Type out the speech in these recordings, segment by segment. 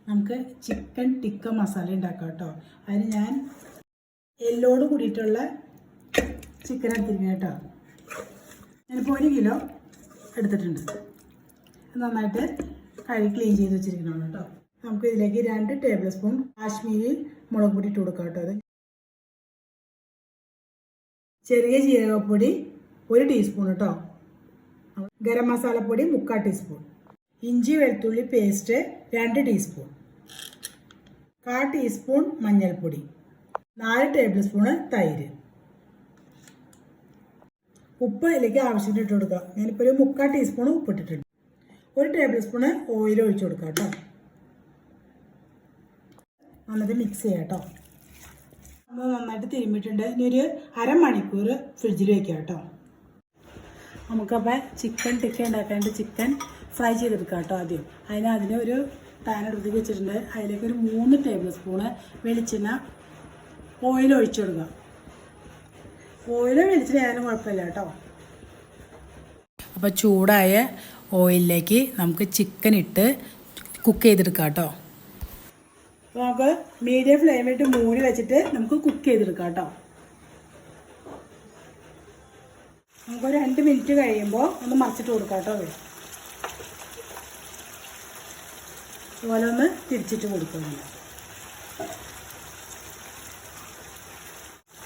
നമുക്ക് ചിക്കൻ ടിക്ക മസാല ഉണ്ടാക്കാം കേട്ടോ. അതിന് ഞാൻ എല്ലോട് കൂടിയിട്ടുള്ള ചിക്കൻ എടുത്തിരിക്കണം കേട്ടോ. ഞാനിപ്പോൾ 1 കിലോ എടുത്തിട്ടുണ്ട്. നന്നായിട്ട് കഴുകി ക്ലീൻ ചെയ്ത് വെച്ചിരിക്കണം കേട്ടോ. നമുക്ക് ഇതിലേക്ക് 2 ടേബിൾ സ്പൂൺ കാശ്മീരി മുളക് പൊടി ഇട്ട് കൊടുക്കാം കേട്ടോ. അത് ചെറിയ ജീരകപ്പൊടി 1 ടീസ്പൂൺ കേട്ടോ. ഗരം മസാലപ്പൊടി 3/4 ടീസ്പൂൺ. ഇഞ്ചി വെളുത്തുള്ളി പേസ്റ്റ് 2 ടീസ്പൂൺ. 1/4 ടീസ്പൂൺ മഞ്ഞൾപ്പൊടി. 4 ടേബിൾ സ്പൂണ് തൈര്. ഉപ്പ് ഇതിലേക്ക് ആവശ്യത്തിന് ഇട്ട് കൊടുക്കുക. ഞാനിപ്പോൾ 3/4 ടീസ്പൂൺ ഉപ്പ് ഇട്ടിട്ടുണ്ട്. 1 ടേബിൾ സ്പൂണ് ഓയിൽ ഒഴിച്ച് കൊടുക്കുക കേട്ടോ. നന്നായിട്ട് മിക്സ് ചെയ്യാം കേട്ടോ. നമ്മൾ നന്നായിട്ട് തിരുമ്മിയിട്ടുണ്ട്. ഇനി ഒരു അരമണിക്കൂർ ഫ്രിഡ്ജിൽ വയ്ക്കാം കേട്ടോ. നമുക്കപ്പോൾ ചിക്കൻ ടിക്ക ഉണ്ടാക്കാണ്ട് ചിക്കൻ ഫ്രൈ ചെയ്തെടുക്കാം കേട്ടോ. അതിന് ഒരു പാൻ എടുത്ത് വെച്ചിട്ടുണ്ട്. അതിലേക്ക് ഒരു 3 ടേബിൾ സ്പൂണ് വെളിച്ചെണ്ണ ഓയിൽ ഒഴിച്ചു കൊടുക്കുക. ഓയിൽ വെളിച്ചെണ്ണ ആയാലും കുഴപ്പമില്ല കേട്ടോ. അപ്പോൾ ചൂടായ ഓയിലിലേക്ക് നമുക്ക് ചിക്കൻ ഇട്ട് കുക്ക് ചെയ്തെടുക്കാം കേട്ടോ. അപ്പോൾ നമുക്ക് മീഡിയം ഫ്ലെയിമിലിട്ട് മൂടി വെച്ചിട്ട് നമുക്ക് കുക്ക് ചെയ്തെടുക്കാം കേട്ടോ. നമുക്കൊരു 2 മിനിറ്റ് കഴിയുമ്പോൾ ഒന്ന് മറിച്ചിട്ട് കൊടുക്കാം കേട്ടോ. അതുപോലെ ഒന്ന് തിരിച്ചിട്ട് കൊടുക്കുന്നില്ല.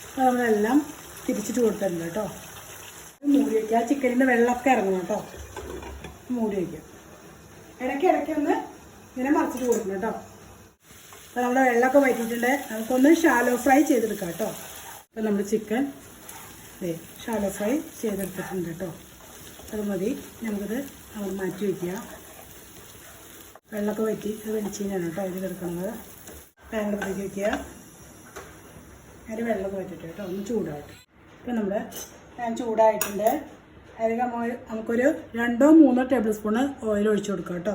അപ്പോൾ നമ്മളെല്ലാം തിരിച്ചിട്ട് കൊടുത്തിട്ടുണ്ട് കേട്ടോ. മൂടി വയ്ക്കുക. ചിക്കനിൻ്റെ വെള്ളമൊക്കെ ഇറങ്ങണം കേട്ടോ. മൂടി വയ്ക്കുക. ഇടയ്ക്ക് ഒന്ന് ഇങ്ങനെ മറിച്ചിട്ട് കൊടുക്കണം കേട്ടോ. അപ്പോൾ നമ്മുടെ വെള്ളമൊക്കെ വറ്റിയിട്ടുണ്ട്. നമുക്കൊന്ന് ഷാലോ ഫ്രൈ ചെയ്തെടുക്കാം കേട്ടോ. അപ്പോൾ നമ്മുടെ ചിക്കൻ ഷാലോ ഫ്രൈ ചെയ്തെടുത്തിട്ടുണ്ട് കേട്ടോ. അത് മതി. നമുക്കത് നമ്മൾ മാറ്റി വയ്ക്കുക. വെള്ളമൊക്കെ വറ്റി അത് വെളിച്ചെണ്ണയാണ് കേട്ടോ ഇത് കിടക്കുന്നത്. പാനിലേക്ക് വയ്ക്കുക. അതിന് വെള്ളമൊക്കെ വറ്റിട്ട് കേട്ടോ. ഒന്ന് ചൂടായിട്ട്. ഇപ്പം നമ്മുടെ പാൻ ചൂടായിട്ടുണ്ട്. അതിലേക്ക് നമുക്കൊരു 2-3 ടേബിൾ സ്പൂണ് ഓയിൽ ഒഴിച്ച് കൊടുക്കാം കേട്ടോ.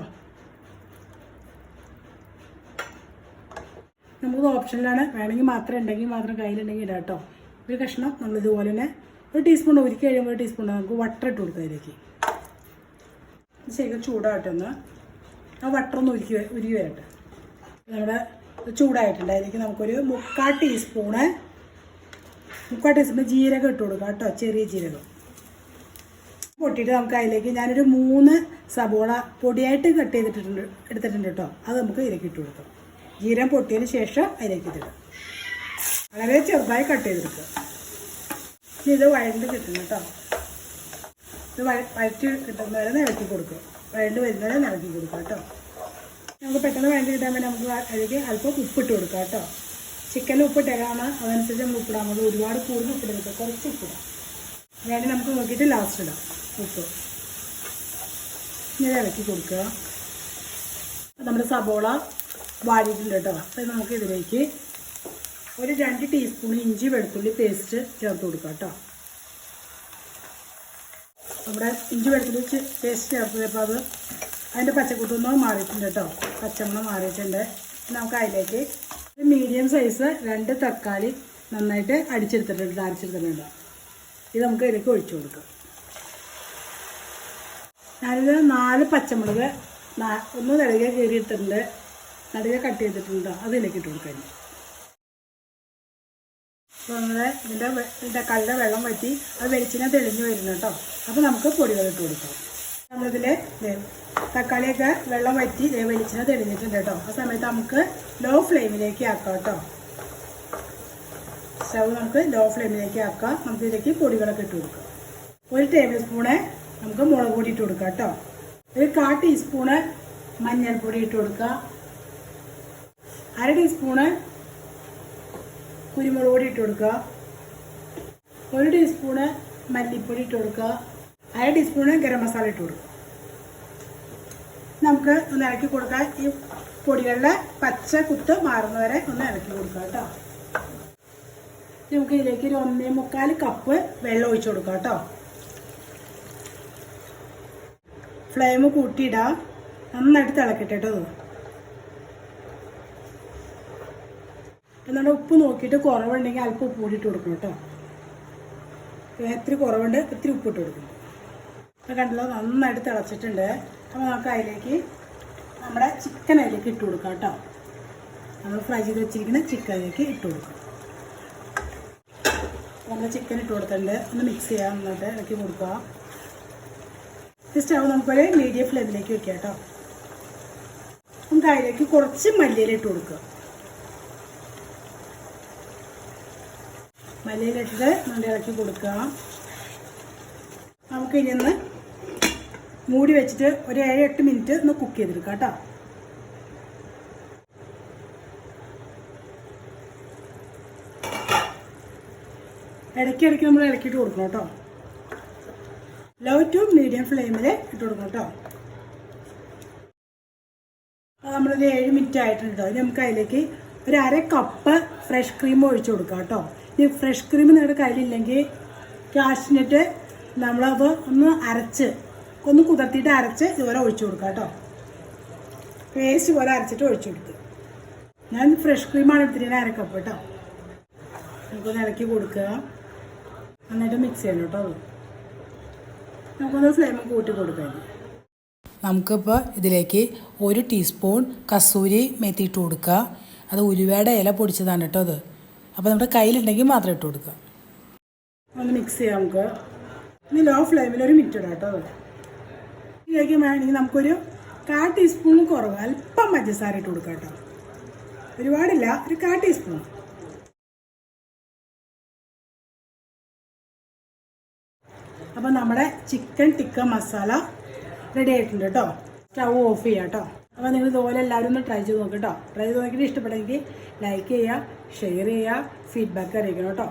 നമുക്ക് ഓപ്ഷനിലാണ്. വേണമെങ്കിൽ മാത്രം ഉണ്ടെങ്കിൽ മാത്രം കയ്യിലുണ്ടെങ്കിൽ ഇടാം കേട്ടോ. ഒരു കഷ്ണം നമ്മളിതുപോലെ തന്നെ 1 ടീസ്പൂൺ ഉരുക്കി കഴിയുമ്പോൾ 1 ടീസ്പൂൺ നമുക്ക് വട്ടർ ഇട്ട് കൊടുക്കാം അതിലേക്ക്. ശരിക്കും ചൂടാകട്ടെ ഒന്ന്. ആ വട്ടറൊന്ന് ഉരുക്കി വരട്ടെ. നമ്മുടെ ചൂടായിട്ടുണ്ട്. അതിലേക്ക് നമുക്കൊരു 3/4 ടീസ്പൂണ് ജീരകം ഇട്ട് കൊടുക്കാം കേട്ടോ. ചെറിയ ജീരകം പൊട്ടിയിട്ട് നമുക്ക് അതിലേക്ക് ഞാനൊരു 3 സബോള പൊടിയായിട്ട് കട്ട് എടുത്തിട്ടുണ്ട് കേട്ടോ. അത് നമുക്ക് ഇതിലേക്ക് ഇട്ട് കൊടുക്കാം. ജീരകം പൊട്ടിയതിന് ശേഷം അതിലേക്ക് ഇതിടാം. വളരെ ചെറുതായി കട്ട് ചെയ്തെടുക്കുക. ഇനി ഇത് വഴണ്ട് കിട്ടണം കേട്ടോ. ഇത് വഴറ്റി കിട്ടുന്നവരെ നിരക്കി കൊടുക്കുക. വഴണ്ട് വരുന്നവരെ നിരക്കി കൊടുക്കുക കേട്ടോ. നമുക്ക് പെട്ടെന്ന് വഴണ്ട് കിട്ടാൻ വേണ്ടി നമുക്ക് അതിലേക്ക് അല്പം ഉപ്പിട്ട് കൊടുക്കാം കേട്ടോ. ചിക്കനിൽ ഉപ്പിട്ടേക്കാണ്. അതനുസരിച്ച് നമ്മൾ ഉപ്പിടാം. നമ്മൾ ഒരുപാട് കൂടുതൽ ഉപ്പിടുക. കുറച്ച് ഉപ്പിടാം. വേണ്ടി നമുക്ക് നോക്കിയിട്ട് ലാസ്റ്റ് ഇടാം ഉപ്പ്. ഇങ്ങനെ ഇറക്കി കൊടുക്കുക. നമ്മുടെ സബോള വാടിയിട്ടുണ്ട് കേട്ടോ. അപ്പോൾ നമുക്ക് ഇതിലേക്ക് ഒരു 2 ടീസ്പൂൺ ഇഞ്ചി വെളുത്തുള്ളി പേസ്റ്റ് ചേർത്ത് കൊടുക്കുക കേട്ടോ. നമ്മുടെ ഇഞ്ചി വെളുത്തുള്ളി പേസ്റ്റ് ചേർത്തപ്പോൾ അത് അതിൻ്റെ പച്ചക്കുത്തൊന്നും മാറിയിട്ടുണ്ട് കേട്ടോ. പച്ചമണം മാറിയിട്ടുണ്ട്. നമുക്ക് അതിലേക്ക് ഒരു മീഡിയം സൈസ് 2 തക്കാളി നന്നായിട്ട് അരച്ചെടുത്തിട്ടുണ്ട്. ഇത് നമുക്ക് ഇതിലേക്ക് ഒഴിച്ചു കൊടുക്കാം. ഞാനിത് 4 പച്ചമുളക് ഒന്ന് നടുക കീറിയിട്ടുണ്ട്. നടുക കട്ട് ചെയ്തിട്ടുണ്ട്. അതിലേക്ക് ഇട്ട് കൊടുക്കാൻ. അപ്പോൾ നമ്മുടെ ഇതിൻ്റെ കല്ലിൻ്റെ വെള്ളം വറ്റി അത് വെളിച്ചെണ്ണ തെളിഞ്ഞ് വരുന്നു കേട്ടോ. അപ്പോൾ നമുക്ക് പൊടികൾ ഇട്ട് കൊടുക്കാം. നമ്മളിതിൽ തക്കാളിയൊക്കെ വെള്ളം വറ്റി വെളിച്ചെണ്ണ തെളിഞ്ഞിട്ടുണ്ട് കേട്ടോ. ആ സമയത്ത് നമുക്ക് ലോ ഫ്ലെയിമിലേക്ക് ആക്കാം കേട്ടോ. സ്റ്റവ് നമുക്ക് ലോ ഫ്ലെയിമിലേക്ക് ആക്കാം. നമുക്ക് ഇതിലേക്ക് പൊടികളൊക്കെ ഇട്ട് കൊടുക്കാം. 1 ടേബിൾ സ്പൂണ് നമുക്ക് മുളക് പൊടി ഇട്ട് കൊടുക്കാം കേട്ടോ. ഒരു 1/4 ടീസ്പൂണ് മഞ്ഞൾപ്പൊടി ഇട്ട് കൊടുക്കുക. 1/2 ടീസ്പൂണ് കുരുമുളക് പൊടി ഇട്ട് കൊടുക്കുക. 1 ടീസ്പൂണ് മല്ലിപ്പൊടി ഇട്ട് കൊടുക്കുക. 1/2 ടീസ്പൂണ് ഗരം മസാല ഇട്ട് കൊടുക്കുക. നമുക്ക് ഒന്ന് ഇറക്കി കൊടുക്കാം. ഈ പൊടികളുടെ പച്ച കുത്ത് മാറുന്നവരെ ഒന്ന് ഇറക്കി കൊടുക്കാം കേട്ടോ. നമുക്ക് ഇതിലേക്ക് ഒരു 1.25 കപ്പ് വെള്ളം ഒഴിച്ചു കൊടുക്കാം കേട്ടോ. ഫ്ലെയിം കൂട്ടിയിടാം. നന്നായിട്ട് തിളക്കട്ടെ കേട്ടോ. എന്നാൽ ഉപ്പ് നോക്കിയിട്ട് കുറവുണ്ടെങ്കിൽ അല്പം ഉപ്പ് കൂടിയിട്ട് കൊടുക്കണം കേട്ടോ. ഇത്തിരി കുറവുണ്ട്, ഇത്തിരി ഉപ്പിട്ട് കൊടുക്കണം. അപ്പോൾ കണ്ടല്ലോ നന്നായിട്ട് തിളച്ചിട്ടുണ്ട്. അപ്പോൾ നമുക്ക് അതിലേക്ക് നമ്മുടെ ചിക്കൻ അതിലേക്ക് ഇട്ട് കൊടുക്കാം കേട്ടോ. നമ്മൾ ഫ്രൈ ചെയ്ത് വെച്ചിരിക്കുന്ന ചിക്കനിലേക്ക് ഇട്ട് കൊടുക്കാം. നമ്മൾ ചിക്കൻ ഇട്ട് കൊടുത്തിട്ടുണ്ട്. ഒന്ന് മിക്സ് ചെയ്യാൻ എന്നിട്ട് ഇളക്കി കൊടുക്കുക. സ്റ്റവ് നമുക്കൊരു മീഡിയം ഫ്ലെയിമിലേക്ക് വെക്കാം കേട്ടോ. നമുക്ക് അതിലേക്ക് കുറച്ച് മല്ലിയില ഇട്ട് കൊടുക്കുക. മല്ലിയില ഇട്ടിട്ട് നമ്മൾ ഇളക്കി കൊടുക്കുക. നമുക്ക് ഇനി ഒന്ന് മൂടി വെച്ചിട്ട് ഒരു 7-8 മിനിറ്റ് ഒന്ന് കുക്ക് ചെയ്തെടുക്കാം കേട്ടോ. ഇടയ്ക്കിടയ്ക്ക് നമ്മൾ ഇളക്കിയിട്ട് കൊടുക്കണം കേട്ടോ. ലോ ടു മീഡിയം ഫ്ലെയിമിൽ ഇട്ട് കൊടുക്കണം കേട്ടോ. നമ്മളൊരു 7 മിനിറ്റ് ആയിട്ടുണ്ട് കേട്ടോ. ഇനി നമുക്ക് അതിലേക്ക് ഒരു 1/2 കപ്പ് ഫ്രഷ് ക്രീം ഒഴിച്ചു കൊടുക്കാം കേട്ടോ. ഈ ഫ്രഷ് ക്രീം നിങ്ങളുടെ കയ്യിലില്ലെങ്കിൽ കാഷ്നട്ട് നമ്മളത് ഒന്ന് കുതിർത്തിയിട്ട് അരച്ച് ഇതുപോലെ ഒഴിച്ചു കൊടുക്കാം കേട്ടോ. പേസ്റ്റ് പോലെ അരച്ചിട്ട് ഒഴിച്ചു കൊടുക്കുക. ഞാൻ ഫ്രഷ് ക്രീമാണ് എടുത്തിട്ട് 1/2 കപ്പ് കേട്ടോ. നമുക്കൊന്ന് ഇളക്കി കൊടുക്കുക. എന്നിട്ട് മിക്സ് ചെയ്യണം കേട്ടോ. നമുക്കൊന്ന് ഫ്ലെയിം കൂട്ടി കൊടുക്കാം. നമുക്കിപ്പോൾ ഇതിലേക്ക് 1 ടീസ്പൂൺ കസൂരി മേത്തി ഇട്ട് കൊടുക്കുക. അത് ഉലുവയുടെ ഇല പൊടിച്ചതാണ് കേട്ടോ അത്. അപ്പോൾ നമ്മുടെ കയ്യിലുണ്ടെങ്കിൽ മാത്രം ഇട്ട് കൊടുക്കുക. ഒന്ന് മിക്സ് ചെയ്യാം നമുക്ക്. ഇനി ലോ ഫ്ലെയിമിൽ 1 മിനിറ്റ് ഇടാം കേട്ടോ. ഇതിലേക്ക് വേണമെങ്കിൽ നമുക്കൊരു 1/4 ടീസ്പൂണിന് കുറവ് അല്പം പഞ്ചസാര ഇട്ട് കൊടുക്കാം കേട്ടോ. ഒരുപാടില്ല, ഒരു 1/4 ടീസ്പൂൺ. അപ്പോൾ നമ്മുടെ ചിക്കൻ ടിക്ക മസാല റെഡി ആയിട്ടുണ്ട് കേട്ടോ. സ്റ്റവ് ഓഫ് ചെയ്യാം കേട്ടോ. അപ്പോൾ നിങ്ങൾ ഇതുപോലെ എല്ലാവരും ഒന്ന് ട്രൈ ചെയ്ത് നോക്കാം കേട്ടോ. ട്രൈ ചെയ്ത് നോക്കിയിട്ട് ഇഷ്ടപ്പെട്ടെങ്കിൽ ലൈക്ക് ചെയ്യുക, ഷെയർ ചെയ്യുക, ഫീഡ്ബാക്ക് അറിയിക്കണം കേട്ടോ.